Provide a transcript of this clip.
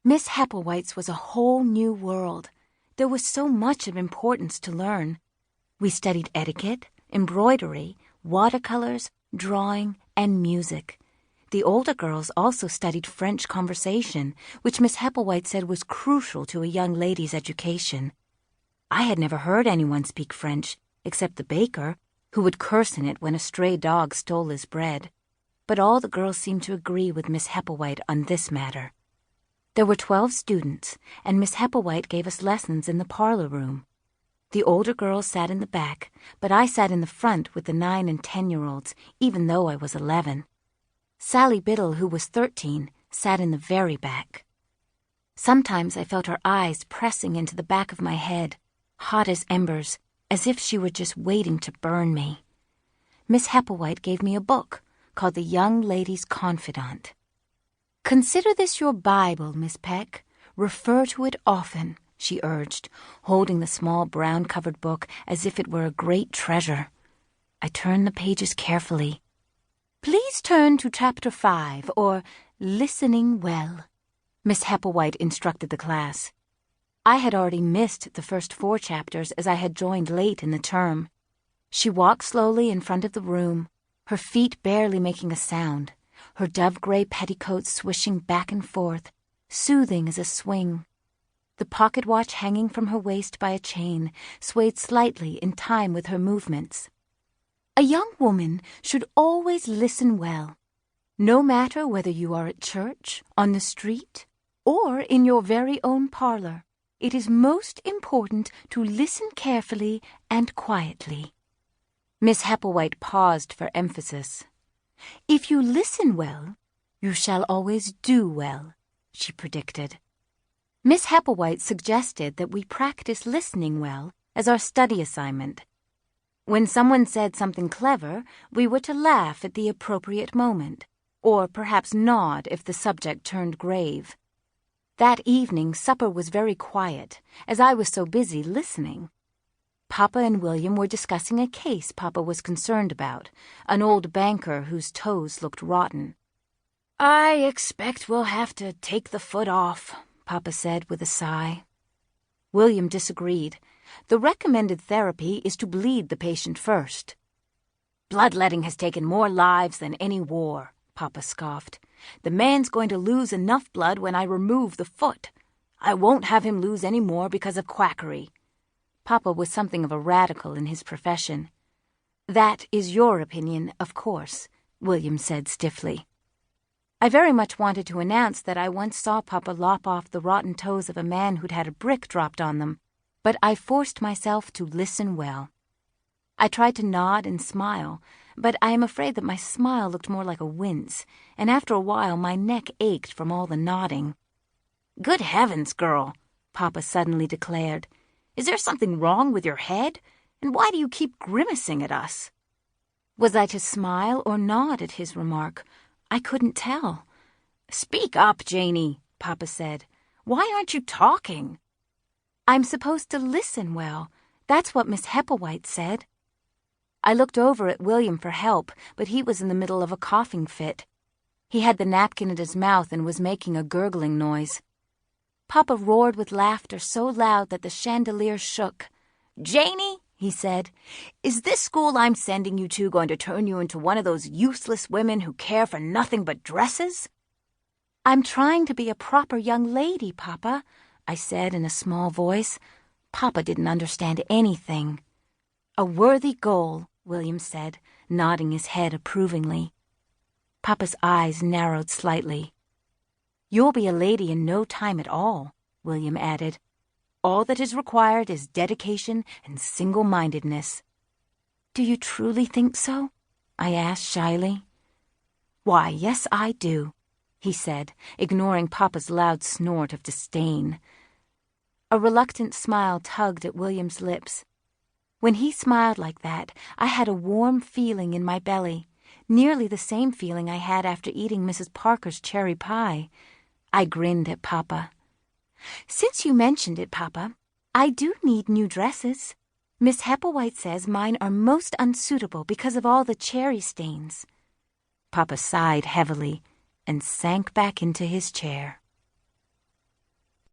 Miss Hepplewhite's was a whole new world. There was so much of importance to learn. We studied etiquette, embroidery, watercolors, drawing, and music. The older girls also studied French conversation, which Miss Hepplewhite said was crucial to a young lady's education. I had never heard anyone speak French, except the baker, who would curse in it when a stray dog stole his bread. But all the girls seemed to agree with Miss Hepplewhite on this matter. There were 12 students, and Miss Hepplewhite gave us lessons in the parlor room. The older girls sat in the back, but I sat in the front with the 9- and 10-year-olds, even though I was 11. Sally Biddle, who was 13, sat in the very back. Sometimes I felt her eyes pressing into the back of my head, hot as embers, as if she were just waiting to burn me. Miss Hepplewhite gave me a book called The Young Lady's Confidant. "Consider this your Bible, Miss Peck. Refer to it often," she urged, holding the small brown-covered book as if it were a great treasure. I turned the pages carefully. "Please turn to Chapter 5, or Listening Well," Miss Hepplewhite instructed the class. I had already missed the first 4 chapters as I had joined late in the term. She walked slowly in front of the room, her feet barely making a sound, her dove-gray petticoat swishing back and forth, soothing as a swing. The pocket watch hanging from her waist by a chain swayed slightly in time with her movements. "A young woman should always listen well. No matter whether you are at church, on the street, or in your very own parlor, it is most important to listen carefully and quietly." Miss Hepplewhite paused for emphasis. "If you listen well, you shall always do well," she predicted. Miss Hepplewhite suggested that we practice listening well as our study assignment. When someone said something clever, we were to laugh at the appropriate moment, or perhaps nod if the subject turned grave. That evening, supper was very quiet, as I was so busy listening. Papa and William were discussing a case Papa was concerned about, an old banker whose toes looked rotten. "I expect we'll have to take the foot off," Papa said with a sigh. William disagreed. The recommended therapy is to bleed the patient first. "Bloodletting has taken more lives than any war," Papa scoffed. "The man's going to lose enough blood when I remove the foot. I won't have him lose any more because of quackery." Papa was something of a radical in his profession. "That is your opinion, of course," William said stiffly. I very much wanted to announce that I once saw Papa lop off the rotten toes of a man who'd had a brick dropped on them, but I forced myself to listen well. I tried to nod and smile, but I am afraid that my smile looked more like a wince, and after a while my neck ached from all the nodding. "Good heavens, girl," Papa suddenly declared. "Is there something wrong with your head? And why do you keep grimacing at us?" Was I to smile or nod at his remark? I couldn't tell. "Speak up, Janey," Papa said. "Why aren't you talking?" "I'm supposed to listen well. That's what Miss Hepplewhite said." I looked over at William for help, but he was in the middle of a coughing fit. He had the napkin at his mouth and was making a gurgling noise. Papa roared with laughter so loud that the chandelier shook. "Janey," he said, "is this school I'm sending you to going to turn you into one of those useless women who care for nothing but dresses?" "I'm trying to be a proper young lady, Papa," I said in a small voice. Papa didn't understand anything. "A worthy goal," William said, nodding his head approvingly. Papa's eyes narrowed slightly. "You'll be a lady in no time at all," William added. "All that is required is dedication and single-mindedness." "Do you truly think so?" I asked shyly. "Why, yes, I do," he said, ignoring Papa's loud snort of disdain. A reluctant smile tugged at William's lips. When he smiled like that, I had a warm feeling in my belly, nearly the same feeling I had after eating Mrs. Parker's cherry pie. I grinned at Papa. "Since you mentioned it, Papa, I do need new dresses. Miss Hepplewhite says mine are most unsuitable because of all the cherry stains." Papa sighed heavily and sank back into his chair.